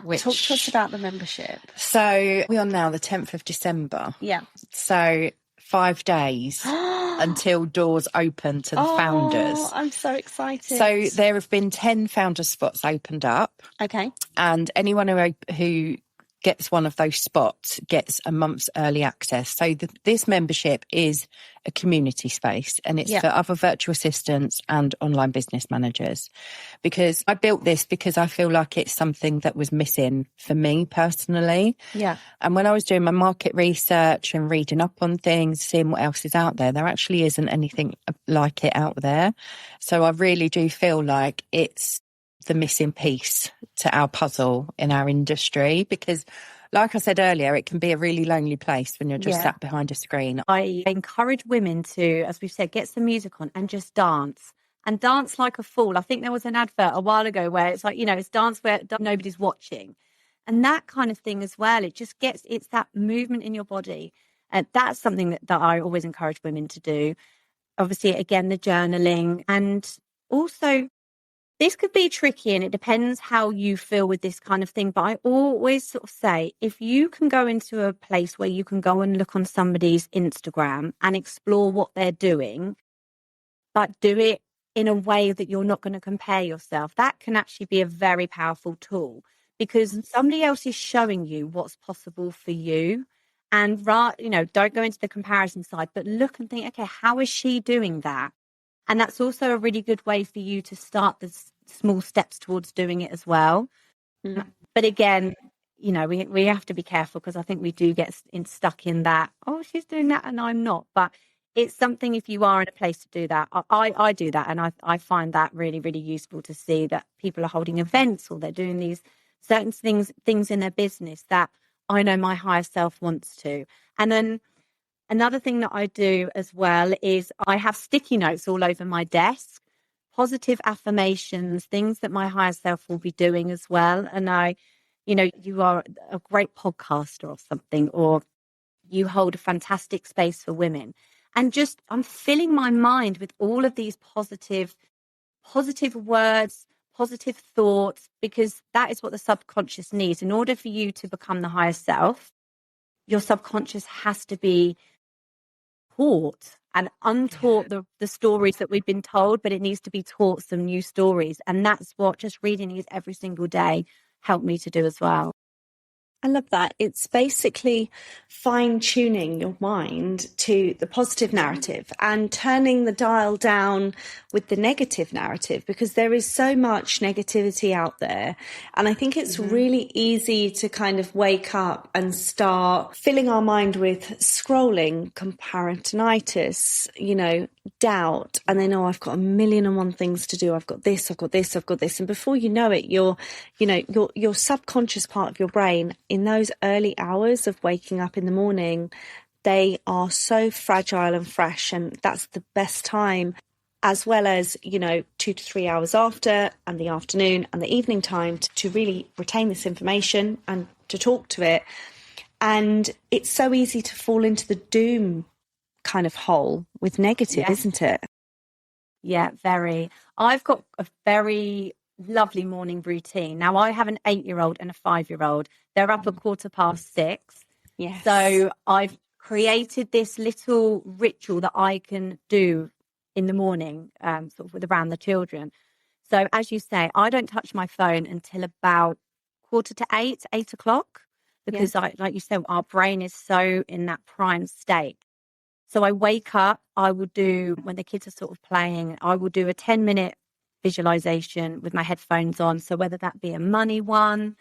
Speaker 9: Which...
Speaker 1: Talk to us about the membership.
Speaker 9: So we're on now the 10th of December.
Speaker 1: Yeah.
Speaker 9: So 5 days until doors open to the founders.
Speaker 1: I'm so excited.
Speaker 9: So there have been 10 founder spots opened up.
Speaker 1: Okay.
Speaker 9: And anyone who gets one of those spots gets a month's early access. So this membership is a community space, and it's for other virtual assistants and online business managers. Because I built this because I feel like it's something that was missing for me personally.
Speaker 1: Yeah.
Speaker 9: And when I was doing my market research and reading up on things, seeing what else is out there actually isn't anything like it out there. So I really do feel like it's the missing piece to our puzzle in our industry, because like I said earlier, it can be a really lonely place when you're just sat behind a screen.
Speaker 10: I encourage women to, as we've said, get some music on and just dance, and dance like a fool. I think there was an advert a while ago where it's like, you know, it's dance where nobody's watching, and that kind of thing as well. It just it's that movement in your body, and that's something that I always encourage women to do. Obviously, again, the journaling, and also this could be tricky, and it depends how you feel with this kind of thing. But I always sort of say, if you can go into a place where you can go and look on somebody's Instagram and explore what they're doing, but do it in a way that you're not going to compare yourself, that can actually be a very powerful tool, because somebody else is showing you what's possible for you. And don't go into the comparison side, but look and think, okay, how is she doing that? And that's also a really good way for you to start the small steps towards doing it as well. But again, you know, we have to be careful, because I think we do get stuck in that, oh, she's doing that and I'm not. But it's something, if you are in a place to do that, I do that. And I find that really, really useful to see that people are holding events, or they're doing these certain things in their business that I know my higher self wants to. And then Another thing that I do as well is I have sticky notes all over my desk, positive affirmations, things that my higher self will be doing as well. And you are a great podcaster or something, or you hold a fantastic space for women. And just I'm filling my mind with all of these positive words, positive thoughts, because that is what the subconscious needs. In order for you to become the higher self, your subconscious has to be taught and untaught the stories that we've been told, but it needs to be taught some new stories. And that's what just reading these every single day helped me to do as well.
Speaker 1: I love that. It's basically fine-tuning your mind to the positive narrative and turning the dial down with the negative narrative, because there is so much negativity out there. And I think it's really easy to kind of wake up and start filling our mind with scrolling, comparisonitis, doubt, and then, I've got 1,000,001 things to do. I've got this. And before you know it, your subconscious part of your brain, in those early hours of waking up in the morning, they are so fragile and fresh, and that's the best time, as well as 2 to 3 hours after, and the afternoon and the evening time, to really retain this information and to talk to it. And it's so easy to fall into the doom kind of hole with negative, isn't it?
Speaker 10: Yeah, very. I've got a very lovely morning routine. Now, I have an 8-year-old and a 5-year-old. They're up at 6:15.
Speaker 1: Yes.
Speaker 10: So I've created this little ritual that I can do in the morning, sort of with around the children. So as you say, I don't touch my phone until about 7:45, 8 o'clock, because like you said, our brain is so in that prime state. So I wake up, I will do, when the kids are sort of playing, I will do a 10-minute visualization with my headphones on. So whether that be a money one,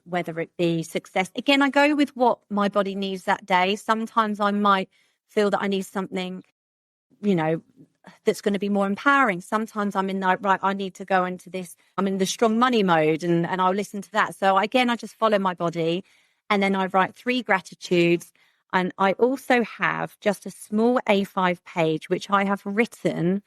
Speaker 10: whether it be success. Again, I go with what my body needs that day. Sometimes I might feel that I need something, that's going to be more empowering. Sometimes I'm in I need to go into this, I'm in the strong money mode, and I'll listen to that. So again, I just follow my body, and then I write 3 gratitudes. And I also have just a small A5 page, which I have written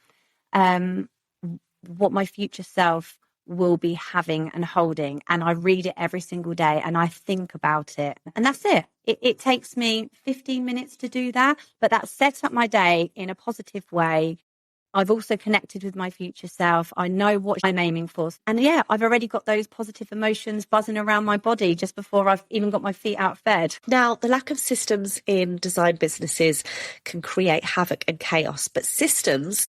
Speaker 10: what my future self will be having and holding. And I read it every single day and I think about it. And that's it. It takes me 15 minutes to do that, but that sets up my day in a positive way. I've also connected with my future self. I know what I'm aiming for. And I've already got those positive emotions buzzing around my body just before I've even got my feet out of bed.
Speaker 1: Now, the lack of systems in design businesses can create havoc and chaos, but systems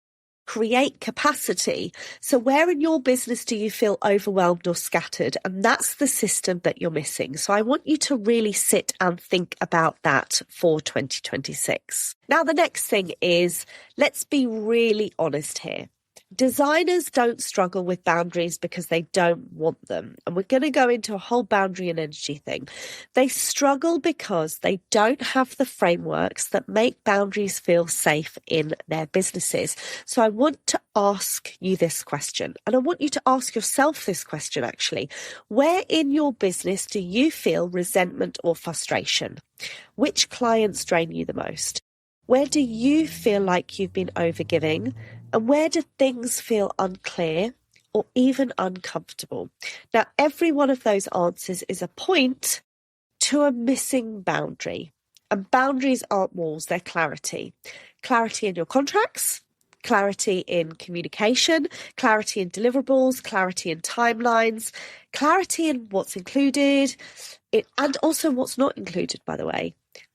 Speaker 1: create capacity. So where in your business do you feel overwhelmed or scattered? And that's the system that you're missing. So I want you to really sit and think about that for 2026. Now, the next thing is, let's be really honest here. Designers don't struggle with boundaries because they don't want them. And we're going to go into a whole boundary and energy thing. They struggle because they don't have the frameworks that make boundaries feel safe in their businesses. So I want to ask you this question, and I want you to ask yourself this question actually. Where in your business do you feel resentment or frustration? Which clients drain you the most? Where do you feel like you've been overgiving? And where do things feel unclear or even uncomfortable? Now, every one of those answers is a point to a missing boundary. And boundaries aren't walls, they're clarity. Clarity in your contracts, clarity in communication, clarity in deliverables, clarity in timelines, clarity in what's included, and also what's not included, by the way.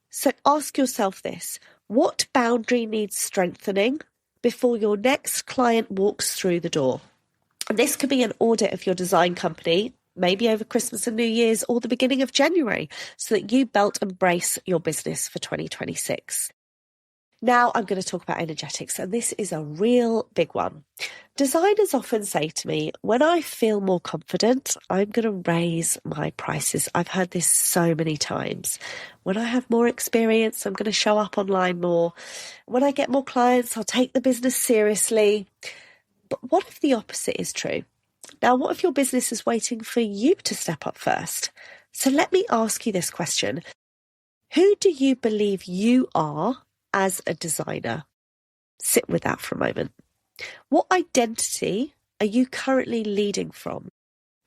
Speaker 1: So ask yourself this: what boundary needs strengthening before your next client walks through the door? And this could be an audit of your design company, maybe over Christmas and New Year's or the beginning of January, so that you belt and brace your business for 2026. Now I'm going to talk about energetics, and this is a real big one. Designers often say to me, when I feel more confident, I'm going to raise my prices. I've heard this so many times. When I have more experience, I'm going to show up online more. When I get more clients, I'll take the business seriously. But what if the opposite is true? Now, what if your business is waiting for you to step up first? So let me ask you this question. Who do you believe you are as a designer? Sit with that for a moment. What identity are you currently leading from?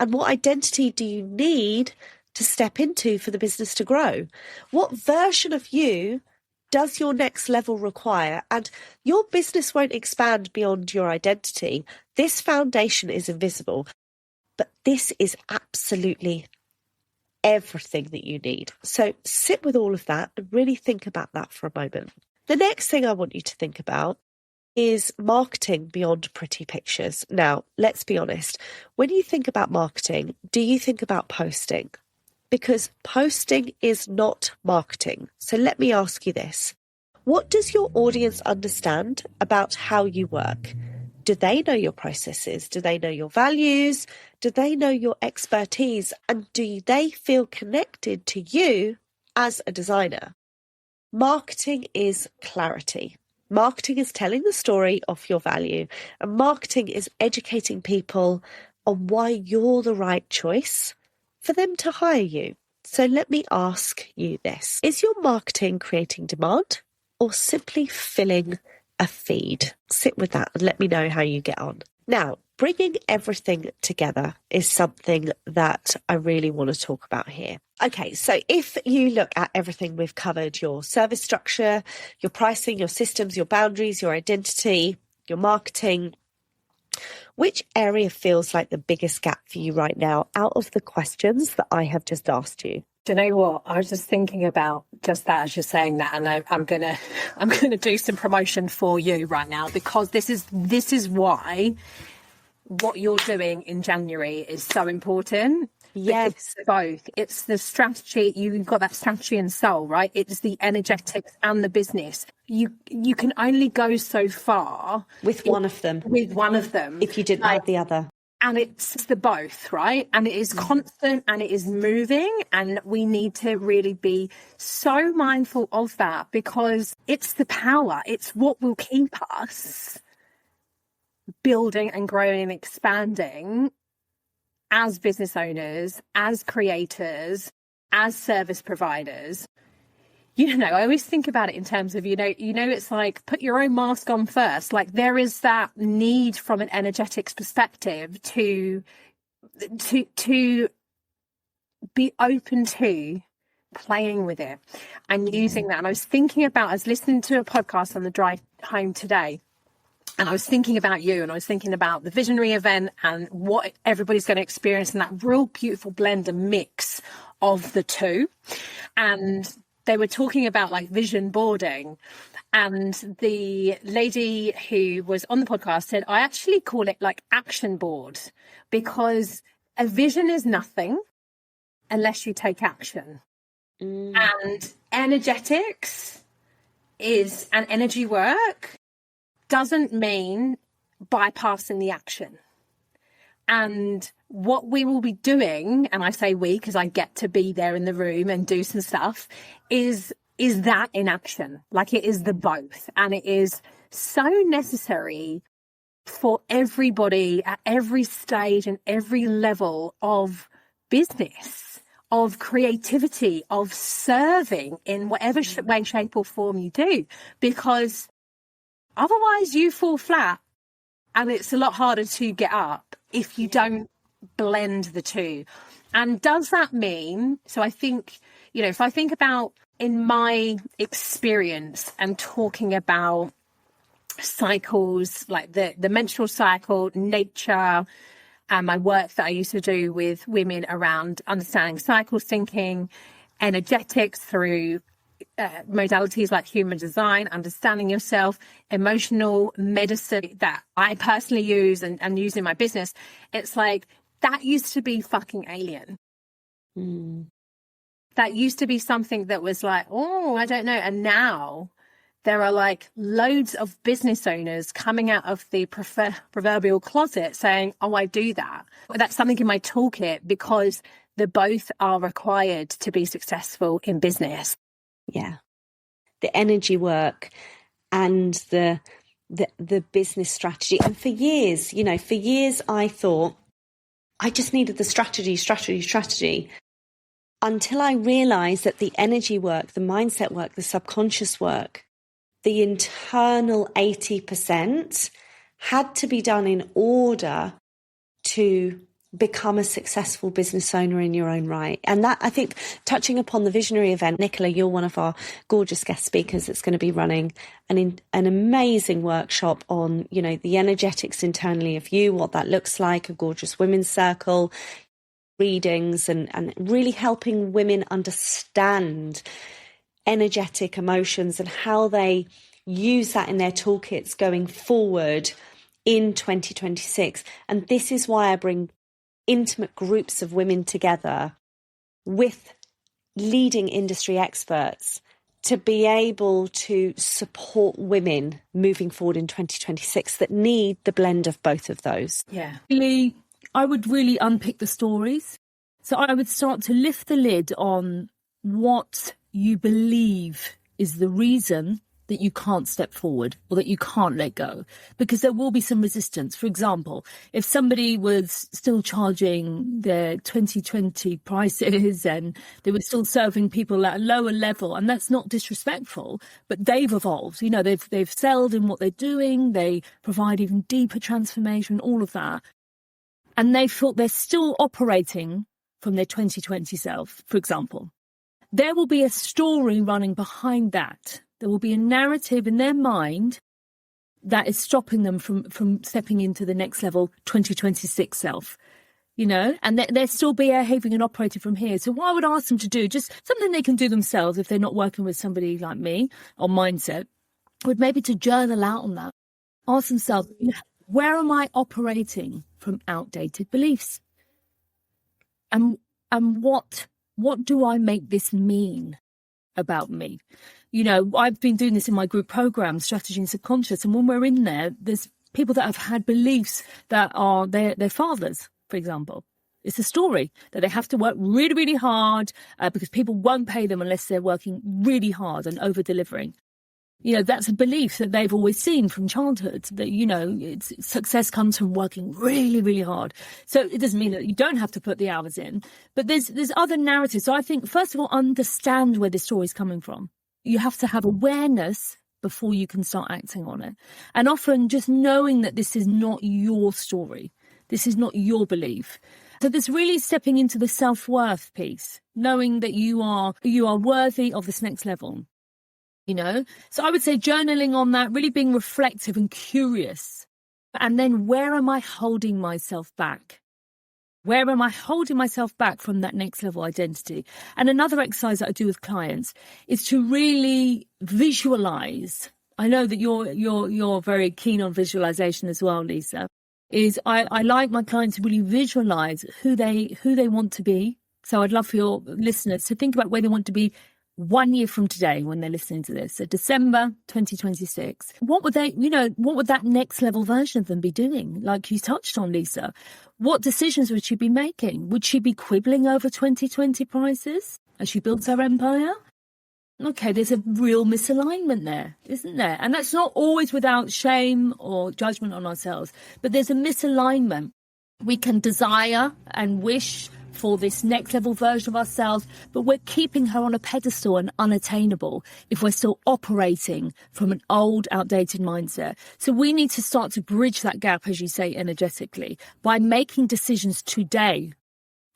Speaker 1: And what identity do you need to step into for the business to grow? What version of you does your next level require? And your business won't expand beyond your identity. This foundation is invisible, but this is absolutely everything that you need. So sit with all of that and really think about that for a moment. The next thing I want you to think about is marketing beyond pretty pictures. Now, let's be honest. When you think about marketing, do you think about posting? Because posting is not marketing. So let me ask you this. What does your audience understand about how you work? Do they know your processes? Do they know your values? Do they know your expertise? And do they feel connected to you as a designer? Marketing is clarity. Marketing is telling the story of your value, and marketing is educating people on why you're the right choice for them to hire you. So let me ask you this. Is your marketing creating demand or simply filling a feed? Sit with that and let me know how you get on. Now, bringing everything together is something that I really want to talk about here. Okay, so if you look at everything we've covered, your service structure, your pricing, your systems, your boundaries, your identity, your marketing, which area feels like the biggest gap for you right now out of the questions that I have just asked you?
Speaker 11: Do you know what? I was just thinking about just that as you're saying that, and I'm gonna do some promotion for you right now, because this is why what you're doing in January is so important.
Speaker 1: Yes,
Speaker 11: it's both. It's the strategy. You've got that strategy and soul, right? It's the energetics and the business. You can only go so far
Speaker 1: with one of them.
Speaker 11: If
Speaker 1: you didn't have the other.
Speaker 11: And it's the both, right? And it is constant and it is moving, and we need to really be so mindful of that, because it's the power. It's what will keep us building and growing and expanding as business owners, as creators, as service providers. You know, I always think about it in terms of, it's like, put your own mask on first. Like, there is that need from an energetics perspective to be open to playing with it and using that. And I was listening to a podcast on the drive home today, and I was thinking about you, and I was thinking about the visionary event and what everybody's going to experience, and that real beautiful blend and mix of the two. And they were talking about like vision boarding, and the lady who was on the podcast said, I actually call it like action board, because a vision is nothing unless you take action. And energetics is an energy work doesn't mean bypassing the action. And what we will be doing, and I say we because I get to be there in the room and do some stuff, is that in action. Like, it is the both. And it is so necessary for everybody at every stage and every level of business, of creativity, of serving in whatever way, shape or form you do. Because otherwise you fall flat, and it's a lot harder to get up if you don't blend the two. And does that mean, so I think, if I think about in my experience and talking about cycles, like the menstrual cycle, nature, and my work that I used to do with women around understanding cycle syncing, energetics through modalities like human design, understanding yourself, emotional medicine that I personally use and use in my business. It's like, that used to be fucking alien. That used to be something that was like, oh, I don't know. And now there are like loads of business owners coming out of the proverbial closet saying, oh, I do that. That's something in my toolkit, because the both are required to be successful in business.
Speaker 1: Yeah. The energy work and the business strategy. And for years I thought I just needed the strategy. until I realized that the energy work, the mindset work, the subconscious work, the internal 80% had to be done in order to become a successful business owner in your own right. And that, I think, touching upon the visionary event, Nicola, you're one of our gorgeous guest speakers that's going to be running an amazing workshop on, you know, the energetics internally of you, what that looks like, a gorgeous women's circle, readings, and really helping women understand energetic emotions and how they use that in their toolkits going forward in 2026. And this is why I bring intimate groups of women together with leading industry experts to be able to support women moving forward in 2026 that need the blend of both of those.
Speaker 12: Yeah. Really, I would really unpick the stories. So I would start to lift the lid on what you believe is the reason that you can't step forward or that you can't let go, because there will be some resistance. For example, if somebody was still charging their 2020 prices and they were still serving people at a lower level, and that's not disrespectful, but they've evolved. You know, they've excelled in what they're doing. They provide even deeper transformation, all of that. And they feel they're still operating from their 2020 self, for example. There will be a story running behind that. There will be a narrative in their mind that is stopping them from stepping into the next level 2026 self, you know, and they're still behaving and operating from here. So what I would ask them to do, just something they can do themselves if they're not working with somebody like me on mindset, would maybe to journal out on that. Ask themselves, where am I operating from outdated beliefs? And what do I make this mean about me? You know, I've been doing this in my group program, Strategy and Subconscious, and when we're in there, there's people that have had beliefs that are their fathers, for example. It's a story that they have to work really, really hard because people won't pay them unless they're working really hard and over-delivering. You know, that's a belief that they've always seen from childhood, that, you know, success comes from working really, really hard. So it doesn't mean that you don't have to put the hours in, but there's other narratives. So I think, first of all, understand where the story is coming from. You have to have awareness before you can start acting on it. And often just knowing that this is not your story, this is not your belief. So there's really stepping into the self-worth piece, knowing that you are worthy of this next level. You know, so I would say journaling on that, really being reflective and curious. And then where am I holding myself back? Where am I holding myself back from that next level identity? And another exercise that I do with clients is to really visualize. I know that you're very keen on visualization as well, Lisa. I like my clients to really visualize who they want to be. So I'd love for your listeners to think about where they want to be 1 year from today when they're listening to this. So December 2026. What would that next level version of them be doing? Like you touched on, Lisa. What decisions would she be making? Would she be quibbling over 2020 prices as she builds her empire? Okay, there's a real misalignment there, isn't there? And that's not always without shame or judgment on ourselves, but there's a misalignment. We can desire and wish for this next level version of ourselves, but we're keeping her on a pedestal and unattainable if we're still operating from an old, outdated mindset. So we need to start to bridge that gap, as you say, energetically, by making decisions today,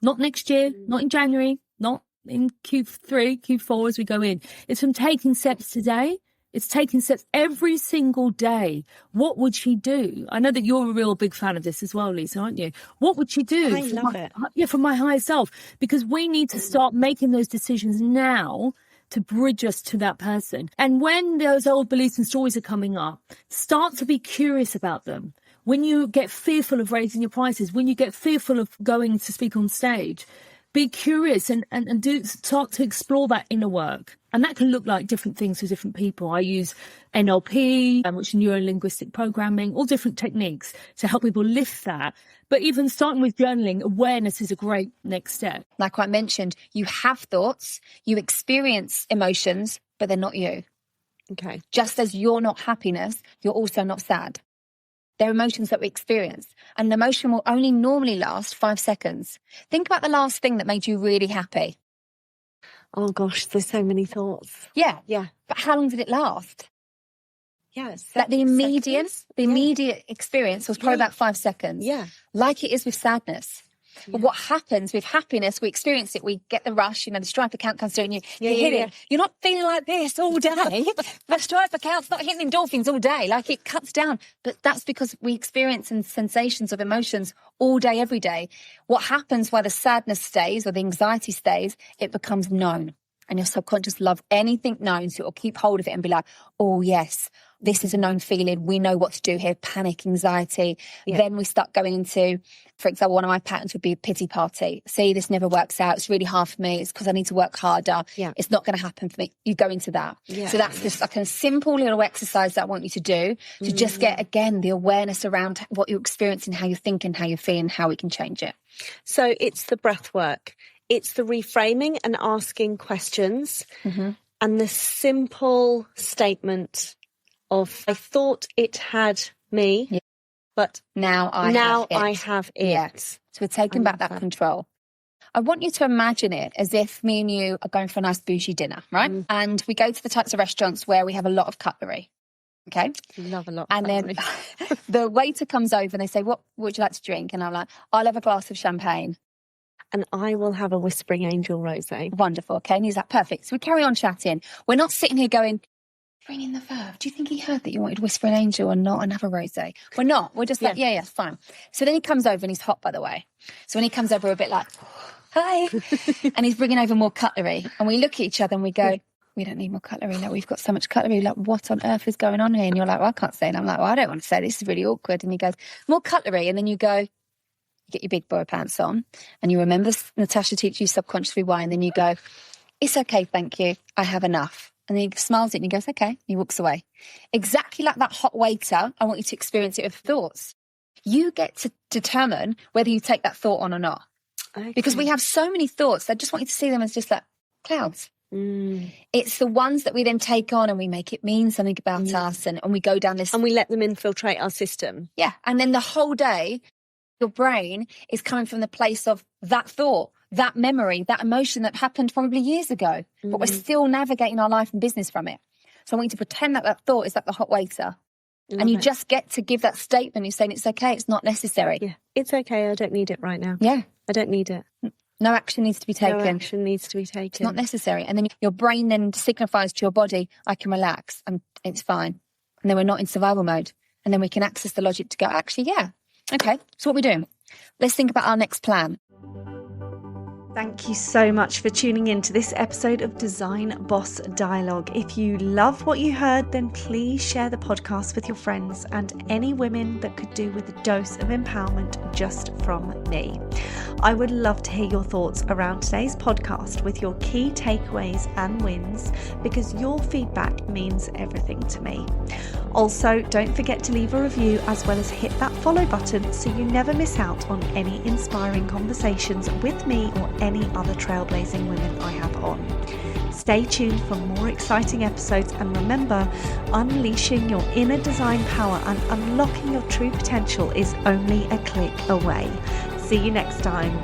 Speaker 12: not next year, not in January, not in Q3, Q4 as we go in. It's from taking steps today. It's taking steps every single day. What would she do? I know that you're a real big fan of this as well, Lisa, aren't you? What would she do?
Speaker 1: I love it.
Speaker 12: Yeah, for my higher self. Because we need to start making those decisions now to bridge us to that person. And when those old beliefs and stories are coming up, start to be curious about them. When you get fearful of raising your prices, when you get fearful of going to speak on stage, be curious and start to explore that inner work. And that can look like different things for different people. I use NLP, which is neuro-linguistic programming, all different techniques to help people lift that. But even starting with journaling, awareness is a great next step.
Speaker 8: Like I mentioned, you have thoughts, you experience emotions, but they're not you.
Speaker 1: Okay.
Speaker 8: Just as you're not happiness, you're also not sad. They're emotions that we experience. And an emotion will only normally last 5 seconds. Think about the last thing that made you really happy.
Speaker 1: Oh gosh, there's so many thoughts.
Speaker 13: Yeah.
Speaker 1: Yeah.
Speaker 13: But how long did it last?
Speaker 1: Yeah.
Speaker 13: That the immediate experience was probably about 5 seconds.
Speaker 1: Yeah.
Speaker 13: Like it is with sadness. But what happens with happiness, we experience it, we get the rush, the striper count comes through and you hit it. You're not feeling like this all day. The striper count's not hitting endorphins all day, like it cuts down. But that's because we experience sensations of emotions all day, every day. What happens while the sadness stays or the anxiety stays, it becomes known. And your subconscious loves anything known, so it will keep hold of it and be like, oh yes, this is a known feeling. We know what to do here. Panic, anxiety. Yeah. Then we start going into, for example, one of my patterns would be a pity party. See, this never works out. It's really hard for me. It's because I need to work harder. Yeah. It's not going to happen for me. You go into that. Yeah. So that's just like a simple little exercise that I want you to do to just get, again, the awareness around what you're experiencing, how you're thinking, how you're feeling, how we can change it.
Speaker 1: So it's the breath work. It's the reframing and asking questions and the simple statement of, I thought it had me, but
Speaker 13: now I have it. Yes. So we're taking back that control. I want you to imagine it as if me and you are going for a nice bougie dinner, right? And we go to the types of restaurants where we have a lot of cutlery. Okay.
Speaker 1: Love a lot.
Speaker 13: And then the waiter comes over and they say, what would you like to drink? And I'm like, I'll have a glass of champagne.
Speaker 1: And I will have a Whispering Angel rosé.
Speaker 13: Wonderful. Okay. And he's like, perfect. So we carry on chatting. We're not sitting here going, bring in the verb. Do you think he heard that you wanted Whispering Angel or not and have a rosé? We're not. We're just like, yeah, fine. So then he comes over and he's hot, by the way. So when he comes over, we're a bit like, hi. And he's bringing over more cutlery. And we look at each other and we go, we don't need more cutlery. Like, we've got so much cutlery. Like, what on earth is going on here? And you're like, well, I can't say it. And I'm like, well, I don't want to say it. This is really awkward. And he goes, more cutlery. And then you go, you get your big boy pants on and you remember Natasha teach you subconscious rewind. Then you go, it's okay, thank you. I have enough. And then he smiles at it and he goes, okay. And he walks away. Exactly like that hot waiter, I want you to experience it with thoughts. You get to determine whether you take that thought on or not. Okay. Because we have so many thoughts. I just want you to see them as just like clouds. It's the ones that we then take on and we make it mean something about us and we go down this.
Speaker 1: And we let them infiltrate our system.
Speaker 13: Yeah. And then the whole day, your brain is coming from the place of that thought, that memory, that emotion that happened probably years ago, but we're still navigating our life and business from it. So I want you to pretend that that thought is like the hot waiter. And you just get to give that statement. You're saying it's okay, it's not necessary.
Speaker 1: Yeah, it's okay, I don't need it right now.
Speaker 13: Yeah.
Speaker 1: I don't need it.
Speaker 13: No action needs to be taken.
Speaker 1: No action needs to be taken.
Speaker 13: It's not necessary. And then your brain then signifies to your body, I can relax and it's fine. And then we're not in survival mode. And then we can access the logic to go, actually, yeah. Okay, so what are we doing? Let's think about our next plan.
Speaker 1: Thank you so much for tuning in to this episode of Design Boss Dialogue. If you love what you heard, then please share the podcast with your friends and any women that could do with a dose of empowerment just from me. I would love to hear your thoughts around today's podcast with your key takeaways and wins, because your feedback means everything to me. Also, don't forget to leave a review as well as hit that follow button so you never miss out on any inspiring conversations with me or any other trailblazing women I have on. Stay tuned for more exciting episodes, and remember, unleashing your inner design power and unlocking your true potential is only a click away. See you next time.